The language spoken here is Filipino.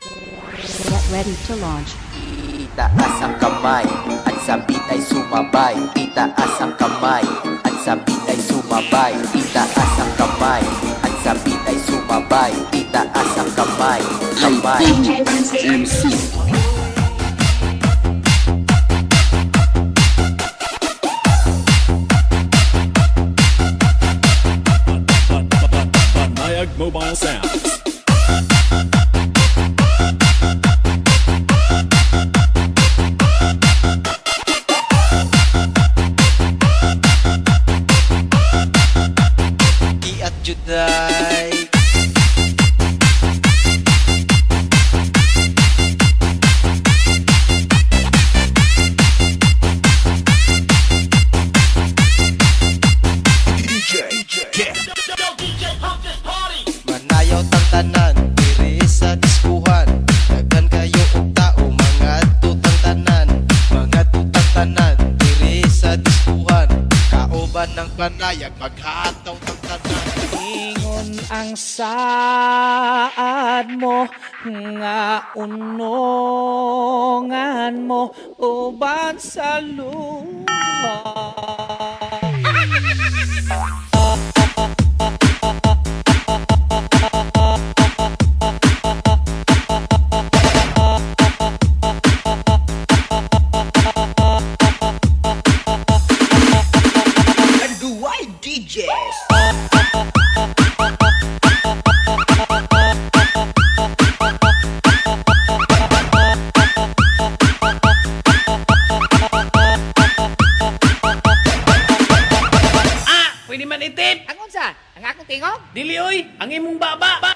Get ready to launch. Itaas ang kamay at sabit ay sumabay. Itaas ang kamay at sabit ay sumabay. Itaas ang kamay at sabit ay sumabay. Itaas ang kamay, kamay. MC. Banayag Mobile Sounds. Di at juday. Manayaw tang tanan, diri sa diskuhan. Daghan kayo og tao, mga tutang tanan. Mga tutang tanan, diri sa diskuhan. Kauban ng panayag, maghataw tang tanan. Ingon ang saad mo nga unongan mo uban sa luha. Duay DJs. Pwede man itip. Ang unsa? Ang akong tingog? Dili oy, ang imong baba.